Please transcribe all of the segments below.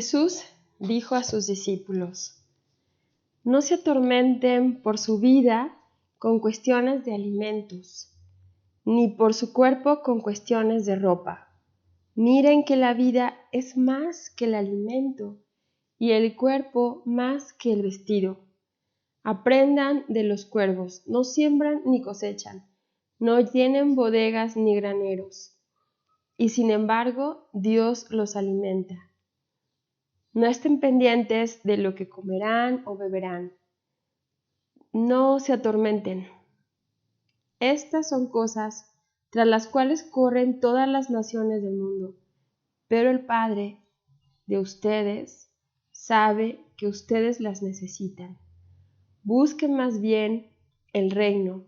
Jesús dijo a sus discípulos: no se atormenten por su vida con cuestiones de alimentos, ni por su cuerpo con cuestiones de ropa. Miren que la vida es más que el alimento y el cuerpo más que el vestido. Aprendan de los cuervos, no siembran ni cosechan, no tienen bodegas ni graneros, y sin embargo Dios los alimenta. No estén pendientes de lo que comerán o beberán. No se atormenten. Estas son cosas tras las cuales corren todas las naciones del mundo, pero el Padre de ustedes sabe que ustedes las necesitan. Busquen más bien el reino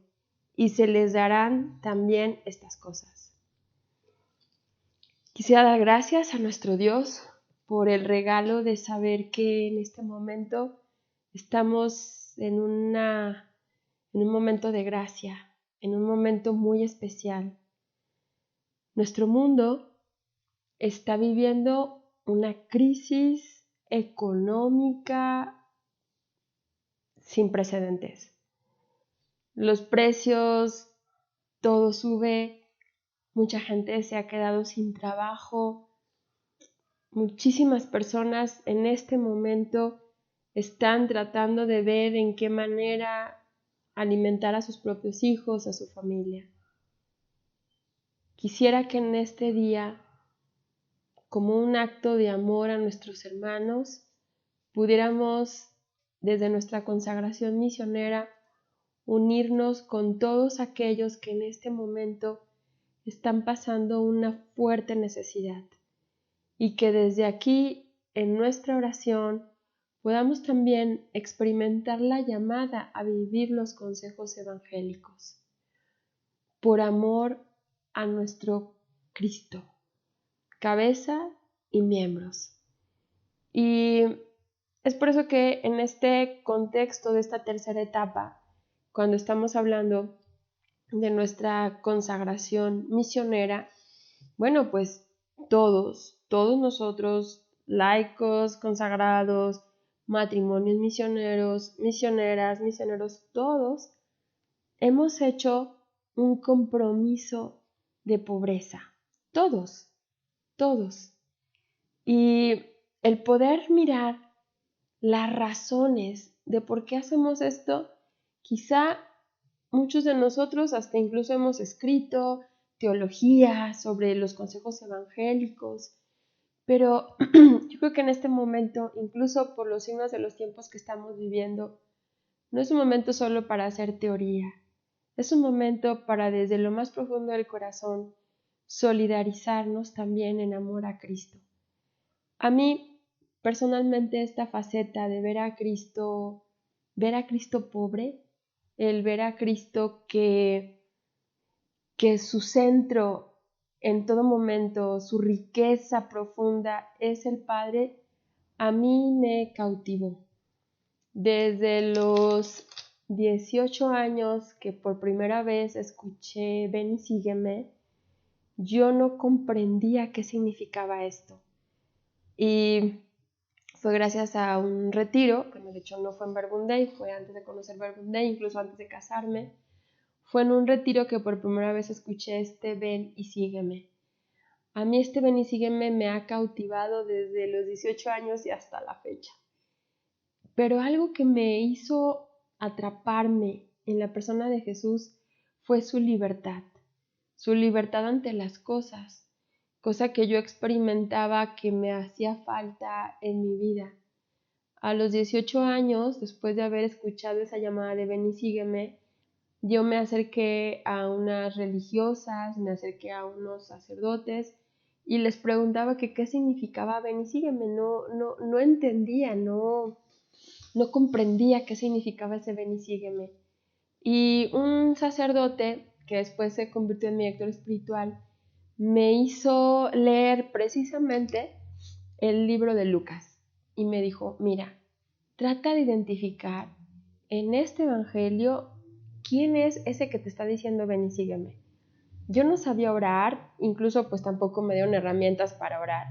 y se les darán también estas cosas. Quisiera dar gracias a nuestro Dios por el regalo de saber que en este momento estamos en un momento de gracia, en un momento muy especial. Nuestro mundo está viviendo una crisis económica sin precedentes. Los precios, todo sube, mucha gente se ha quedado sin trabajo. Muchísimas personas en este momento están tratando de ver en qué manera alimentar a sus propios hijos, a su familia. Quisiera que en este día, como un acto de amor a nuestros hermanos, pudiéramos, desde nuestra consagración misionera, unirnos con todos aquellos que en este momento están pasando una fuerte necesidad. Y que desde aquí, en nuestra oración, podamos también experimentar la llamada a vivir los consejos evangélicos, por amor a nuestro Cristo, cabeza y miembros. Y es por eso que en este contexto de esta tercera etapa, cuando estamos hablando de nuestra consagración misionera, bueno, pues todos nosotros, laicos, consagrados, matrimonios misioneros, misioneras, misioneros, todos hemos hecho un compromiso de pobreza. Todos. Y el poder mirar las razones de por qué hacemos esto, quizá muchos de nosotros hasta incluso hemos escrito teología sobre los consejos evangélicos, pero yo creo que en este momento, incluso por los signos de los tiempos que estamos viviendo, no es un momento solo para hacer teoría, es un momento para desde lo más profundo del corazón solidarizarnos también en amor a Cristo. A mí, personalmente, esta faceta de ver a Cristo pobre, el ver a Cristo que su centro en todo momento, su riqueza profunda es el Padre, a mí me cautivó. Desde los 18 años que por primera vez escuché Ven y sígueme, yo no comprendía qué significaba esto. Y fue gracias a un retiro, que de hecho no fue en Verbunday, fue antes de conocer Verbunday, incluso antes de casarme. Fue en un retiro que por primera vez escuché este Ven y sígueme. A mí este Ven y sígueme me ha cautivado desde los 18 años y hasta la fecha. Pero algo que me hizo atraparme en la persona de Jesús fue su libertad ante las cosas, cosa que yo experimentaba que me hacía falta en mi vida. A los 18 años, después de haber escuchado esa llamada de Ven y sígueme, yo me acerqué a unas religiosas, me acerqué a unos sacerdotes y les preguntaba que qué significaba Ven y sígueme. No entendía, no comprendía qué significaba ese Ven y sígueme. Y un sacerdote, que después se convirtió en mi director espiritual, me hizo leer precisamente el libro de Lucas y me dijo: mira, trata de identificar en este evangelio quién es ese que te está diciendo ven y sígueme. Yo no sabía orar, incluso pues tampoco me dieron herramientas para orar,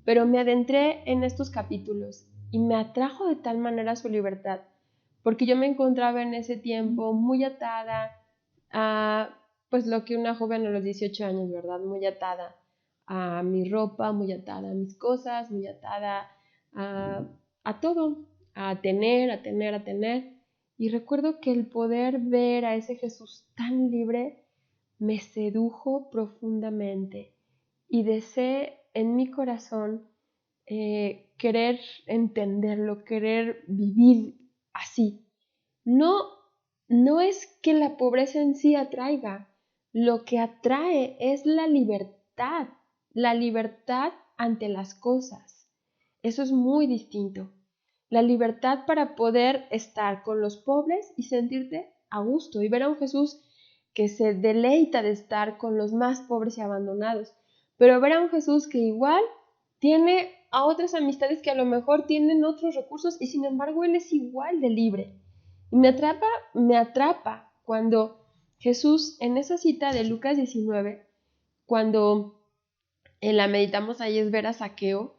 pero me adentré en estos capítulos y me atrajo de tal manera su libertad, porque yo me encontraba en ese tiempo muy atada a pues lo que una joven a los 18 años, ¿verdad? Muy atada a mi ropa, muy atada a mis cosas, muy atada a todo, a tener. Y recuerdo que el poder ver a ese Jesús tan libre me sedujo profundamente y deseé en mi corazón querer entenderlo, querer vivir así. No, no es que la pobreza en sí atraiga, lo que atrae es la libertad ante las cosas. Eso es muy distinto. La libertad para poder estar con los pobres y sentirte a gusto y ver a un Jesús que se deleita de estar con los más pobres y abandonados, pero ver a un Jesús que igual tiene a otras amistades que a lo mejor tienen otros recursos y sin embargo Él es igual de libre. Y me atrapa cuando Jesús en esa cita de Lucas 19, cuando la meditamos ahí es ver a Zaqueo.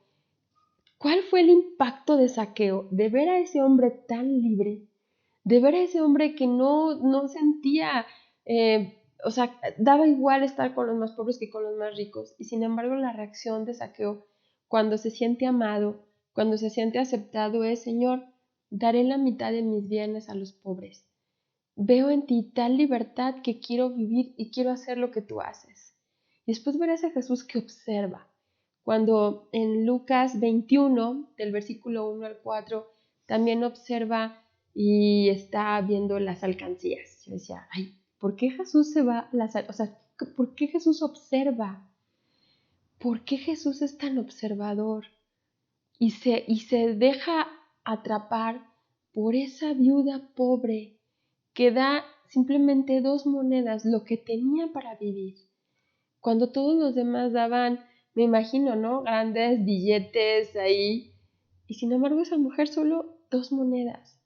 ¿Cuál fue el impacto de Zaqueo? De ver a ese hombre tan libre, de ver a ese hombre que no sentía, daba igual estar con los más pobres que con los más ricos. Y sin embargo la reacción de Zaqueo cuando se siente amado, cuando se siente aceptado es: Señor, daré la mitad de mis bienes a los pobres. Veo en ti tal libertad que quiero vivir y quiero hacer lo que tú haces. Y después ver a ese Jesús que observa. Cuando en Lucas 21, del versículo 1 al 4, también observa y está viendo las alcancías. Yo decía, ay, ¿por qué Jesús se va a ¿por qué Jesús observa? ¿Por qué Jesús es tan observador? Y se deja atrapar por esa viuda pobre que da simplemente 2 monedas, lo que tenía para vivir. Cuando todos los demás daban, me imagino, ¿no? Grandes billetes ahí. Y sin embargo esa mujer solo 2 monedas.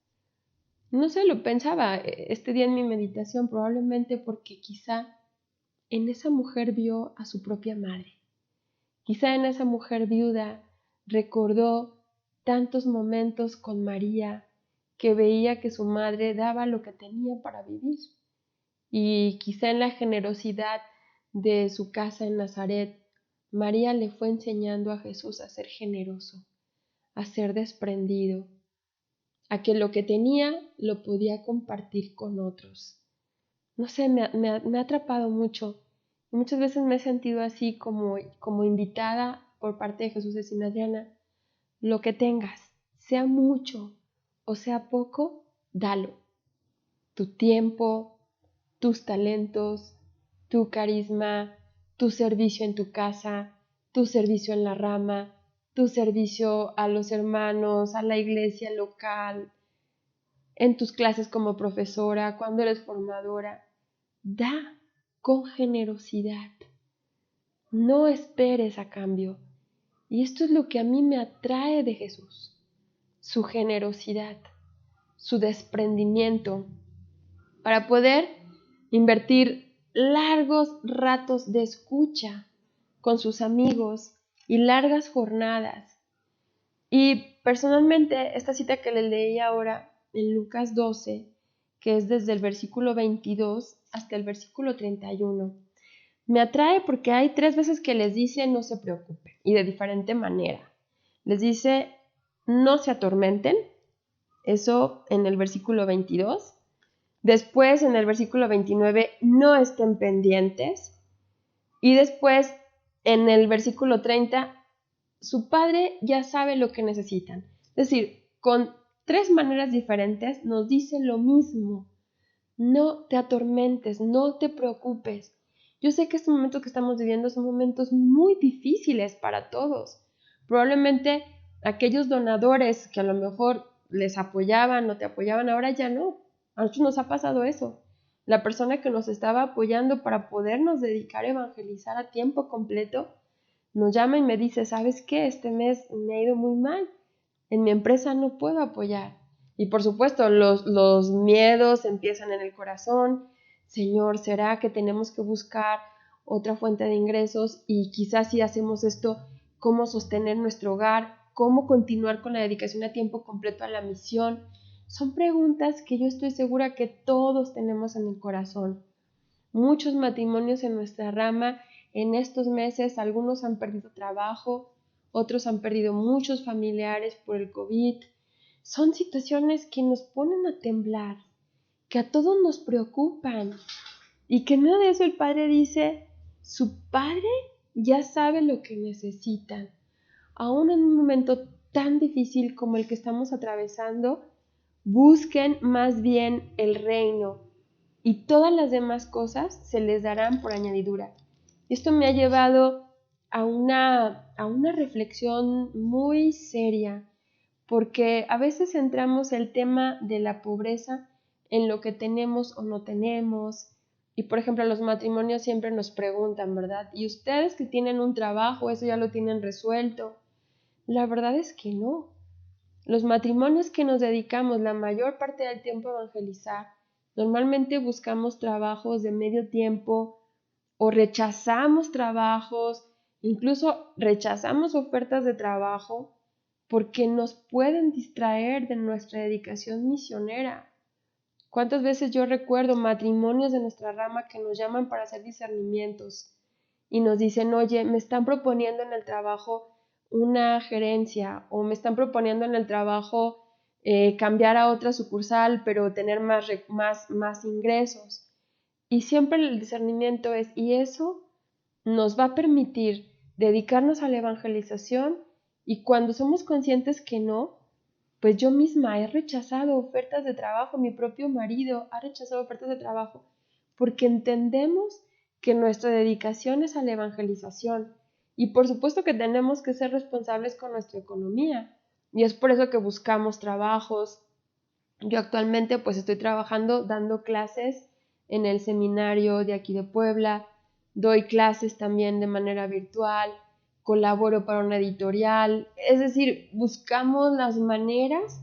No sé, lo pensaba este día en mi meditación, probablemente porque quizá en esa mujer vio a su propia madre. Quizá en esa mujer viuda recordó tantos momentos con María que veía que su madre daba lo que tenía para vivir. Y quizá en la generosidad de su casa en Nazaret, María le fue enseñando a Jesús a ser generoso, a ser desprendido, a que lo que tenía lo podía compartir con otros. No sé, me ha atrapado mucho. Y muchas veces me he sentido así como invitada por parte de Jesús, decirme: Adriana, lo que tengas, sea mucho o sea poco, dalo. Tu tiempo, tus talentos, tu carisma, tu servicio en tu casa, tu servicio en la rama, tu servicio a los hermanos, a la iglesia local, en tus clases como profesora, cuando eres formadora. Da con generosidad. No esperes a cambio. Y esto es lo que a mí me atrae de Jesús: su generosidad, su desprendimiento, para poder invertir largos ratos de escucha con sus amigos y largas jornadas. Y personalmente esta cita que le leí ahora en Lucas 12, que es desde el versículo 22 hasta el versículo 31, me atrae porque hay 3 veces que les dice no se preocupen, y de diferente manera. Les dice no se atormenten, eso en el versículo 22. Después en el versículo 29, no estén pendientes. Y después en el versículo 30, su padre ya sabe lo que necesitan. Es decir, con 3 maneras diferentes nos dice lo mismo: no te atormentes, no te preocupes. Yo sé que estos momentos que estamos viviendo son momentos muy difíciles para todos. Probablemente aquellos donadores que a lo mejor les apoyaban o te apoyaban, ahora ya no. A nosotros nos ha pasado eso. La persona que nos estaba apoyando para podernos dedicar a evangelizar a tiempo completo nos llama y me dice: ¿sabes qué? Este mes me ha ido muy mal. En mi empresa no puedo apoyar. Y por supuesto, los miedos empiezan en el corazón. Señor, ¿será que tenemos que buscar otra fuente de ingresos? Y quizás si hacemos esto, cómo sostener nuestro hogar, cómo continuar con la dedicación a tiempo completo a la misión. Son preguntas que yo estoy segura que todos tenemos en el corazón. Muchos matrimonios en nuestra rama en estos meses, algunos han perdido trabajo, otros han perdido muchos familiares por el COVID. Son situaciones que nos ponen a temblar, que a todos nos preocupan y que nada de eso el padre dice, su padre ya sabe lo que necesitan. Aún en un momento tan difícil como el que estamos atravesando, busquen más bien el reino y todas las demás cosas se les darán por añadidura. Esto me ha llevado a una reflexión muy seria, porque a veces centramos el tema de la pobreza en lo que tenemos o no tenemos. Y por ejemplo, los matrimonios siempre nos preguntan, ¿verdad? ¿Y ustedes que tienen un trabajo, eso ya lo tienen resuelto? La verdad es que no. Los matrimonios que nos dedicamos la mayor parte del tiempo a evangelizar, normalmente buscamos trabajos de medio tiempo o rechazamos trabajos, incluso rechazamos ofertas de trabajo porque nos pueden distraer de nuestra dedicación misionera. ¿Cuántas veces yo recuerdo matrimonios de nuestra rama que nos llaman para hacer discernimientos y nos dicen, oye, me están proponiendo en el trabajo una gerencia o me están proponiendo en el trabajo cambiar a otra sucursal pero tener más ingresos? Y siempre el discernimiento es, y eso nos va a permitir dedicarnos a la evangelización, y cuando somos conscientes que no, pues yo misma he rechazado ofertas de trabajo, mi propio marido ha rechazado ofertas de trabajo, porque entendemos que nuestra dedicación es a la evangelización. Y por supuesto que tenemos que ser responsables con nuestra economía. Y es por eso que buscamos trabajos. Yo actualmente pues estoy trabajando dando clases en el seminario de aquí de Puebla, doy clases también de manera virtual, colaboro para una editorial, es decir, buscamos las maneras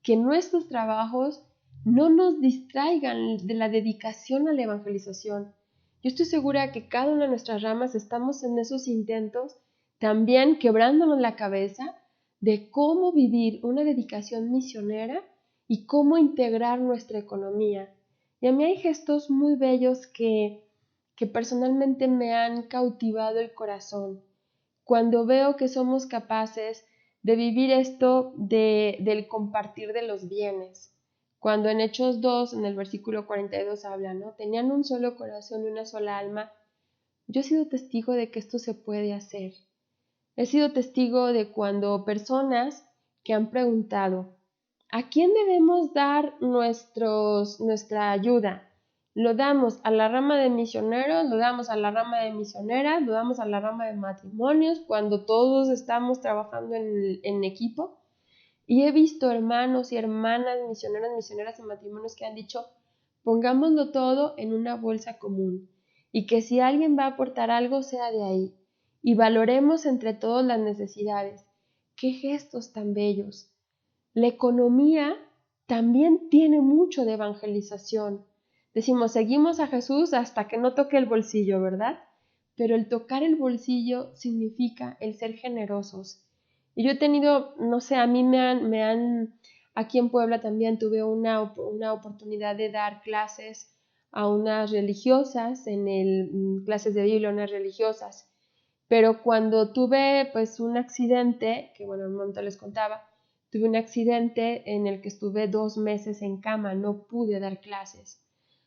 que nuestros trabajos no nos distraigan de la dedicación a la evangelización. Yo estoy segura que cada una de nuestras ramas estamos en esos intentos, también quebrándonos la cabeza de cómo vivir una dedicación misionera y cómo integrar nuestra economía. Y a mí hay gestos muy bellos que personalmente me han cautivado el corazón. Cuando veo que somos capaces de vivir esto del compartir de los bienes. Cuando en Hechos 2, en el versículo 42 habla, ¿no? Tenían un solo corazón y una sola alma. Yo he sido testigo de que esto se puede hacer. He sido testigo de cuando personas que han preguntado, ¿a quién debemos dar nuestra ayuda? ¿Lo damos a la rama de misioneros? ¿Lo damos a la rama de misioneras? ¿Lo damos a la rama de matrimonios? Cuando todos estamos trabajando en equipo. Y he visto hermanos y hermanas misioneras y matrimonios que han dicho, pongámoslo todo en una bolsa común y que si alguien va a aportar algo sea de ahí y valoremos entre todos las necesidades. ¡Qué gestos tan bellos! La economía también tiene mucho de evangelización. Decimos, seguimos a Jesús hasta que no toque el bolsillo, ¿verdad? Pero el tocar el bolsillo significa el ser generosos. Y yo he tenido, no sé, a mí aquí en Puebla también tuve una oportunidad de dar clases a unas religiosas, clases de Biblia a unas religiosas. Pero cuando tuve pues un accidente, que bueno, en un momento les contaba, tuve un accidente en el que estuve 2 meses en cama, no pude dar clases.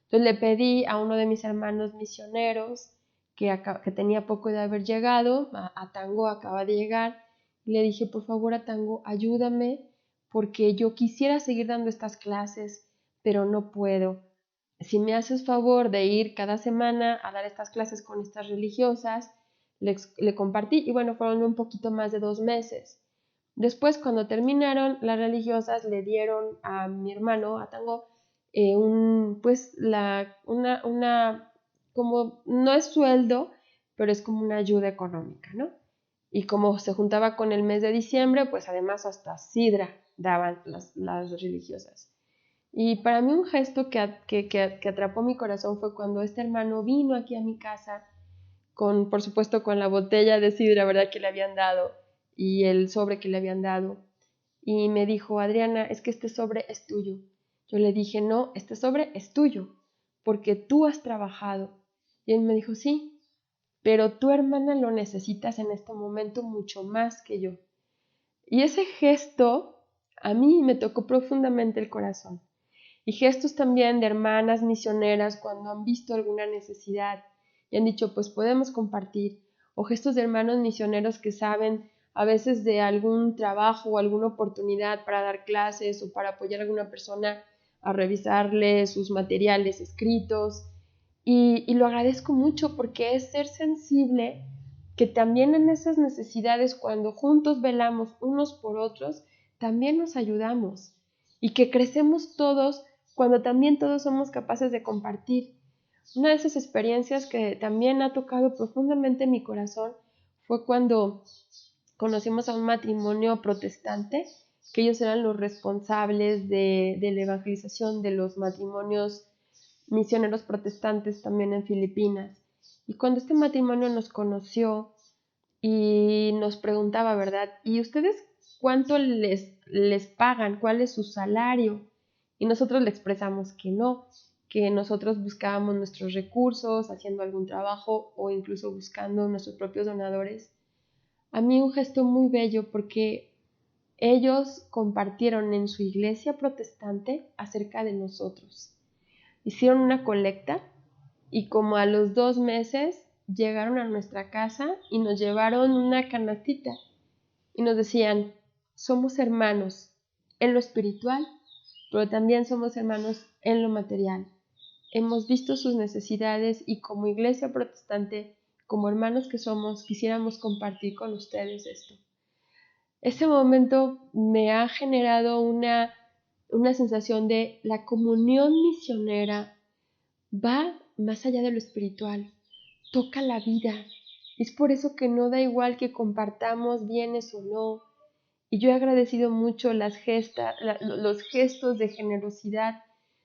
Entonces le pedí a uno de mis hermanos misioneros, que tenía poco de haber llegado, a Tango acaba de llegar, y le dije, por favor, Atango, ayúdame, porque yo quisiera seguir dando estas clases, pero no puedo. Si me haces favor de ir cada semana a dar estas clases con estas religiosas, le compartí, y bueno, fueron un poquito más de 2 meses. Después, cuando terminaron, las religiosas le dieron a mi hermano, a Tango, como no es sueldo, pero es como una ayuda económica, ¿no? Y como se juntaba con el mes de diciembre, pues además hasta sidra daban las religiosas. Y para mí un gesto que atrapó mi corazón fue cuando este hermano vino aquí a mi casa por supuesto, con la botella de sidra, ¿verdad?, que le habían dado y el sobre que le habían dado. Y me dijo, Adriana, es que este sobre es tuyo. Yo le dije, no, este sobre es tuyo, porque tú has trabajado. Y él me dijo, sí, pero tu hermana lo necesitas en este momento mucho más que yo. Y ese gesto a mí me tocó profundamente el corazón. Y gestos también de hermanas misioneras cuando han visto alguna necesidad y han dicho, pues podemos compartir. O gestos de hermanos misioneros que saben a veces de algún trabajo o alguna oportunidad para dar clases o para apoyar a alguna persona a revisarle sus materiales escritos. Y lo agradezco mucho porque es ser sensible que también en esas necesidades, cuando juntos velamos unos por otros, también nos ayudamos y que crecemos todos cuando también todos somos capaces de compartir. Una de esas experiencias que también ha tocado profundamente mi corazón fue cuando conocimos a un matrimonio protestante, que ellos eran los responsables de la evangelización de los matrimonios misioneros protestantes también en Filipinas. Y cuando este matrimonio nos conoció y nos preguntaba, ¿verdad? ¿Y ustedes cuánto les pagan? ¿Cuál es su salario? Y nosotros le expresamos que no, que nosotros buscábamos nuestros recursos, haciendo algún trabajo o incluso buscando nuestros propios donadores. A mí un gesto muy bello porque ellos compartieron en su iglesia protestante acerca de nosotros. Hicieron una colecta y como a los 2 meses llegaron a nuestra casa y nos llevaron una canastita y nos decían, somos hermanos en lo espiritual, pero también somos hermanos en lo material. Hemos visto sus necesidades y como iglesia protestante, como hermanos que somos, quisiéramos compartir con ustedes esto. Ese momento me ha generado una sensación de la comunión misionera va más allá de lo espiritual, toca la vida. Es por eso que no da igual que compartamos bienes o no. Y yo he agradecido mucho los gestos de generosidad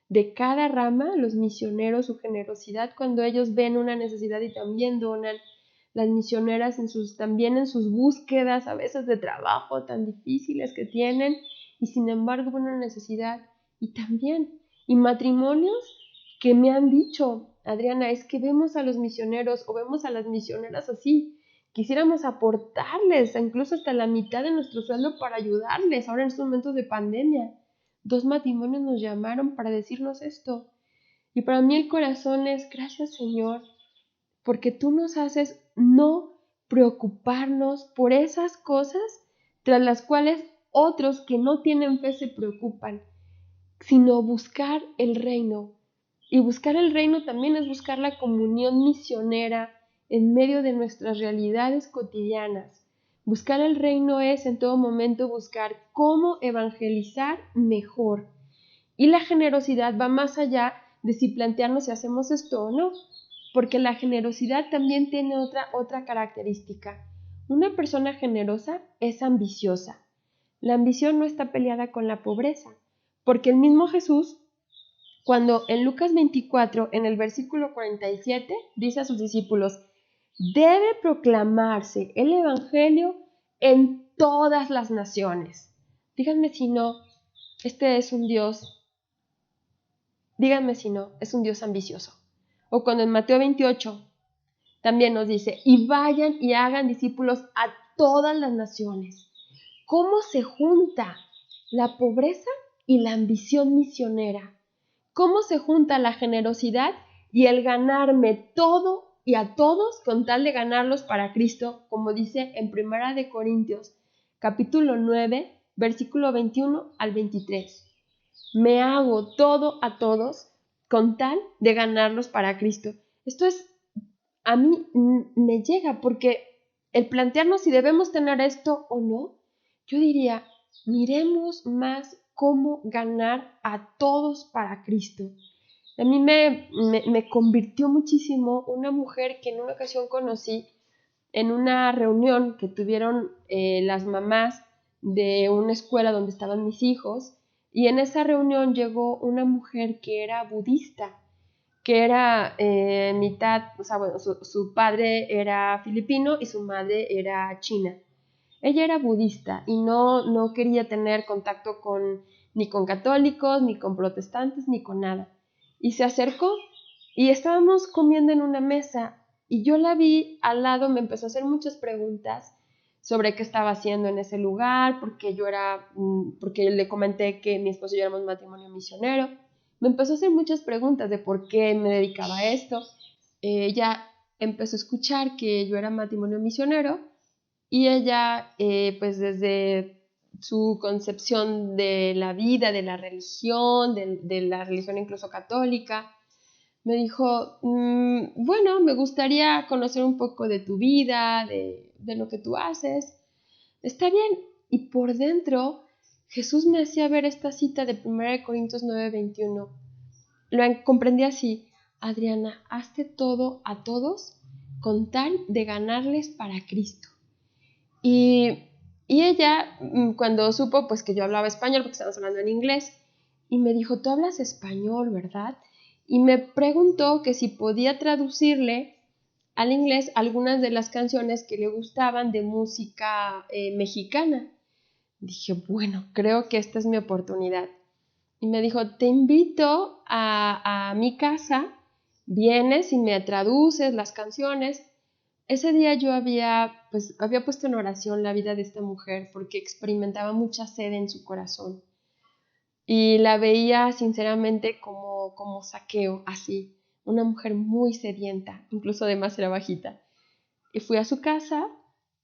de cada rama, los misioneros, su generosidad cuando ellos ven una necesidad y también donan. Las misioneras también en sus búsquedas a veces de trabajo tan difíciles que tienen y sin embargo ven una necesidad y también. Y matrimonios que me han dicho, Adriana, es que vemos a los misioneros o vemos a las misioneras así. Quisiéramos aportarles incluso hasta la mitad de nuestro sueldo para ayudarles ahora en estos momentos de pandemia. 2 matrimonios nos llamaron para decirnos esto. Y para mí el corazón es, gracias Señor, porque tú nos haces no preocuparnos por esas cosas tras las cuales otros que no tienen fe se preocupan, sino buscar el reino. Y buscar el reino también es buscar la comunión misionera en medio de nuestras realidades cotidianas. Buscar el reino es en todo momento buscar cómo evangelizar mejor. Y la generosidad va más allá de si plantearnos si hacemos esto o no, porque la generosidad también tiene otra característica. Una persona generosa es ambiciosa. La ambición no está peleada con la pobreza, porque el mismo Jesús, cuando en Lucas 24, en el versículo 47, dice a sus discípulos, debe proclamarse el Evangelio en todas las naciones. Díganme si no, este es un Dios, díganme si no, es un Dios ambicioso. O cuando en Mateo 28 también nos dice, y vayan y hagan discípulos a todas las naciones. ¿Cómo se junta la pobreza y la ambición misionera? ¿Cómo se junta la generosidad y el ganarme todo y a todos con tal de ganarlos para Cristo, como dice en 1 de Corintios, capítulo 9, versículo 21 al 23? Me hago todo a todos con tal de ganarlos para Cristo. Esto es, a mí me llega porque el plantearnos si debemos tener esto o no, yo diría, miremos más cómo ganar a todos para Cristo. A mí me convirtió muchísimo una mujer que en una ocasión conocí en una reunión que tuvieron las mamás de una escuela donde estaban mis hijos, y en esa reunión llegó una mujer que era budista, que era mitad, o sea, bueno, su padre era filipino y su madre era china. Ella era budista y no quería tener contacto ni con católicos, ni con protestantes, ni con nada. Y se acercó y estábamos comiendo en una mesa y yo la vi al lado, me empezó a hacer muchas preguntas sobre qué estaba haciendo en ese lugar, porque le comenté que mi esposo y yo éramos matrimonio misionero. Me empezó a hacer muchas preguntas de por qué me dedicaba a esto. Ella empezó a escuchar que yo era matrimonio misionero y ella, pues desde su concepción de la vida, de la religión, de la religión incluso católica, me dijo, bueno, me gustaría conocer un poco de tu vida, de lo que tú haces. Está bien. Y por dentro, Jesús me hacía ver esta cita de 1 Corintios 9:21. Lo comprendí así: Adriana, hazte todo a todos con tal de ganarles para Cristo. Y, y ella, cuando supo pues que yo hablaba español, porque estábamos hablando en inglés, y me dijo, tú hablas español, ¿verdad? Y me preguntó que si podía traducirle al inglés algunas de las canciones que le gustaban de música mexicana. Dije, bueno, creo que esta es mi oportunidad. Y me dijo, te invito a mi casa, vienes y me traduces las canciones. Ese día yo había puesto en oración la vida de esta mujer porque experimentaba mucha sed en su corazón. Y la veía sinceramente como Zaqueo, así, una mujer muy sedienta, incluso además era bajita. Y fui a su casa.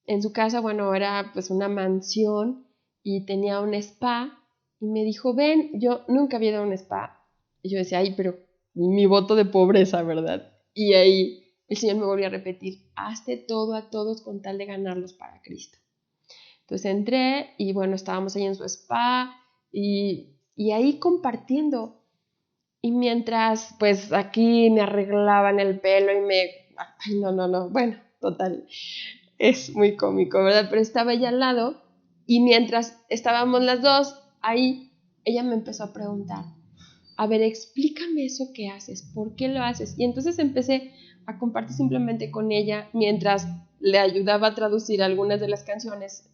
En su casa, bueno, era pues una mansión y tenía un spa. Y me dijo, ven, yo nunca había ido a un spa. Y yo decía, ay, pero mi voto de pobreza, ¿verdad? Y ahí el Señor me volvió a repetir, hazte todo a todos con tal de ganarlos para Cristo. Entonces entré y bueno, estábamos ahí en su spa y ahí compartiendo. Y mientras pues aquí me arreglaban el pelo y ay, no, bueno, total, es muy cómico, ¿verdad? Pero estaba ella al lado y mientras estábamos las dos ahí, ella me empezó a preguntar, a ver, explícame eso que haces, ¿por qué lo haces? Y entonces empecé a compartir simplemente con ella mientras le ayudaba a traducir algunas de las canciones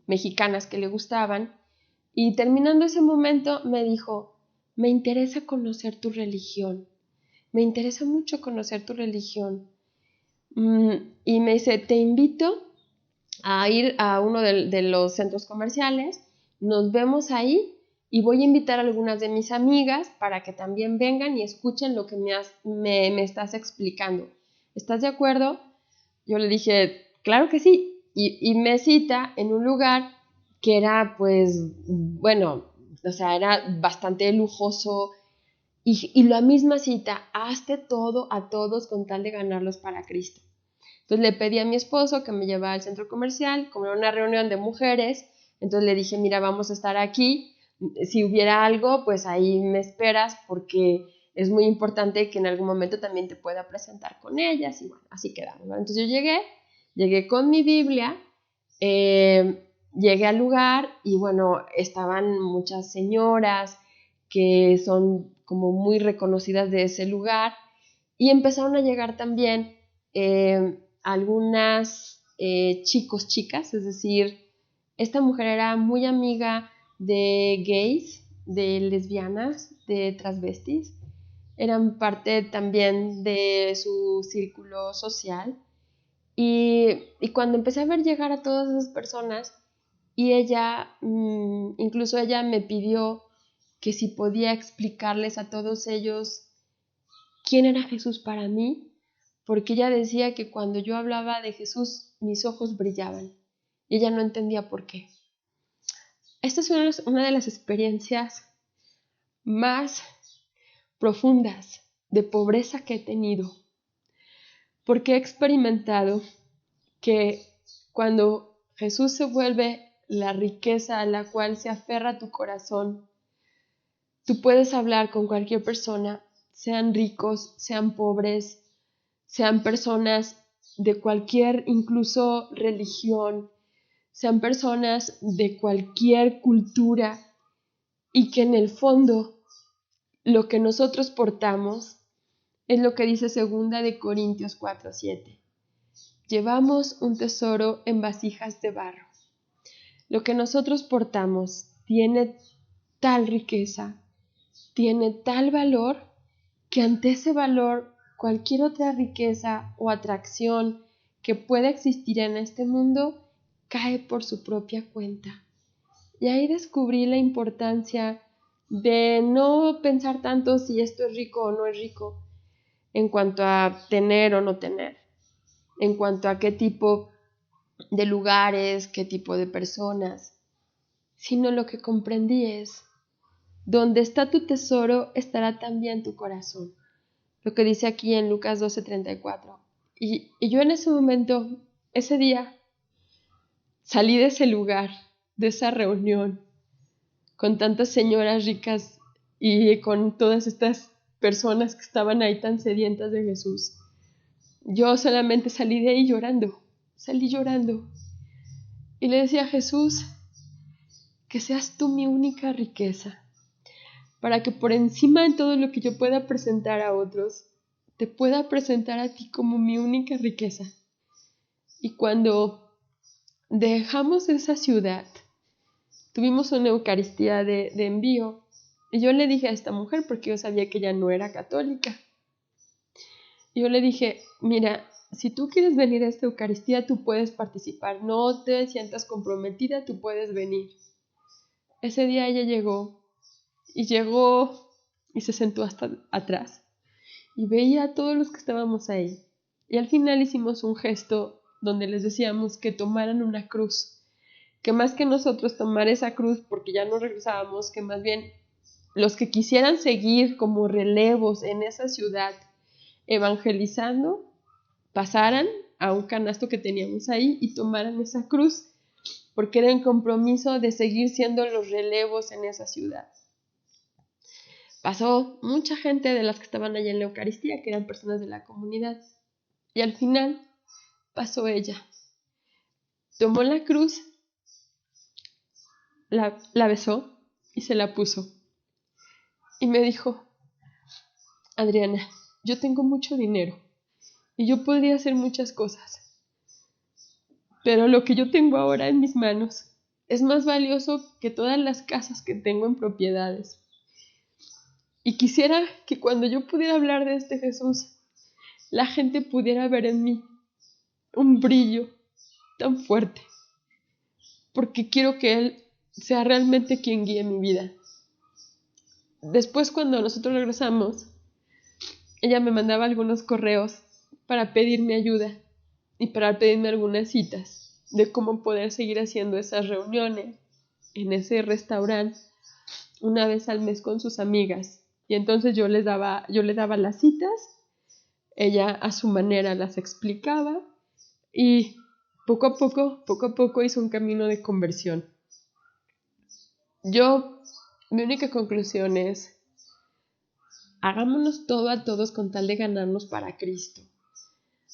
mexicanas que le gustaban. Y terminando ese momento me dijo, me interesa conocer tu religión, me interesa mucho conocer tu religión. Y me dice, te invito a ir a uno de los centros comerciales, nos vemos ahí y voy a invitar a algunas de mis amigas para que también vengan y escuchen lo que me estás explicando. ¿Estás de acuerdo? Yo le dije, claro que sí. Y me cita en un lugar que era, pues, bueno, o sea, era bastante lujoso. Y la misma cita, hazte todo a todos con tal de ganarlos para Cristo. Entonces le pedí a mi esposo que me llevara al centro comercial, como era una reunión de mujeres, entonces le dije, mira, vamos a estar aquí, si hubiera algo, pues ahí me esperas porque es muy importante que en algún momento también te pueda presentar con ellas y bueno, así quedamos, ¿no? Entonces yo llegué con mi Biblia, llegué al lugar y bueno, estaban muchas señoras que son como muy reconocidas de ese lugar y empezaron a llegar también algunas chicos, chicas, es decir, esta mujer era muy amiga de gays, de lesbianas, de transvestis, eran parte también de su círculo social y cuando empecé a ver llegar a todas esas personas y ella, incluso ella me pidió que si podía explicarles a todos ellos quién era Jesús para mí, porque ella decía que cuando yo hablaba de Jesús mis ojos brillaban y ella no entendía por qué. Esta es una de las experiencias más profundas de pobreza que he tenido, porque he experimentado que cuando Jesús se vuelve la riqueza a la cual se aferra tu corazón, tú puedes hablar con cualquier persona, sean ricos, sean pobres, sean personas de cualquier, incluso religión, sean personas de cualquier cultura y que en el fondo lo que nosotros portamos Es lo que dice 2 Corintios 4:7. Llevamos un tesoro en vasijas de barro. Lo que nosotros portamos tiene tal riqueza, tiene tal valor, que ante ese valor cualquier otra riqueza o atracción que pueda existir en este mundo cae por su propia cuenta. Y ahí descubrí la importancia de no pensar tanto si esto es rico o no es rico, en cuanto a tener o no tener, en cuanto a qué tipo de lugares, qué tipo de personas, sino lo que comprendí es: donde está tu tesoro, estará también tu corazón. Lo que dice aquí en Lucas 12:34. Y yo en ese momento, ese día, salí de ese lugar, de esa reunión, con tantas señoras ricas y con todas estas personas que estaban ahí tan sedientas de Jesús. Yo solamente salí de ahí llorando, salí llorando. Y le decía a Jesús: que seas tú mi única riqueza, para que por encima de todo lo que yo pueda presentar a otros, te pueda presentar a ti como mi única riqueza. Y cuando dejamos esa ciudad, tuvimos una Eucaristía de envío, y yo le dije a esta mujer, porque yo sabía que ella no era católica, y yo le dije: mira, si tú quieres venir a esta Eucaristía, tú puedes participar, no te sientas comprometida, tú puedes venir. Ese día ella llegó y se sentó hasta atrás y veía a todos los que estábamos ahí. Y al final hicimos un gesto donde les decíamos que tomaran una cruz, que más que nosotros tomar esa cruz porque ya no regresábamos, que más bien los que quisieran seguir como relevos en esa ciudad evangelizando, pasaran a un canasto que teníamos ahí y tomaran esa cruz, porque era el compromiso de seguir siendo los relevos en esa ciudad. Pasó mucha gente de las que estaban allá en la Eucaristía, que eran personas de la comunidad, y al final pasó ella. Tomó la cruz, la besó y se la puso. Y me dijo: Adriana, yo tengo mucho dinero y yo podría hacer muchas cosas, pero lo que yo tengo ahora en mis manos es más valioso que todas las casas que tengo en propiedades. Y quisiera que cuando yo pudiera hablar de este Jesús, la gente pudiera ver en mí un brillo tan fuerte, porque quiero que Él sea realmente quien guíe mi vida. Después, cuando nosotros regresamos, ella me mandaba algunos correos para pedirme ayuda y para pedirme algunas citas de cómo poder seguir haciendo esas reuniones en ese restaurante una vez al mes con sus amigas. Y entonces yo le daba las citas, ella a su manera las explicaba y poco a poco hizo un camino de conversión. Mi única conclusión es: hagámonos todo a todos con tal de ganarnos para Cristo.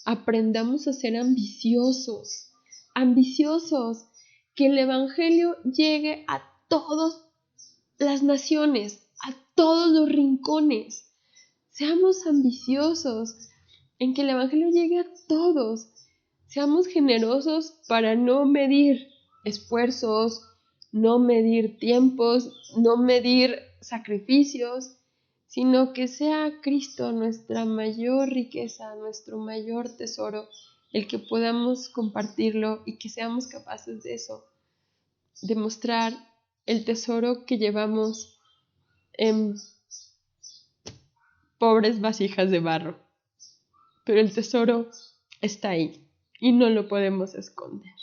Aprendamos a ser ambiciosos, que el Evangelio llegue a todas las naciones, a todos los rincones. Seamos ambiciosos en que el Evangelio llegue a todos. Seamos generosos para no medir esfuerzos, no medir tiempos, no medir sacrificios, sino que sea Cristo nuestra mayor riqueza, nuestro mayor tesoro, el que podamos compartirlo y que seamos capaces de eso, de mostrar el tesoro que llevamos en pobres vasijas de barro. Pero el tesoro está ahí y no lo podemos esconder.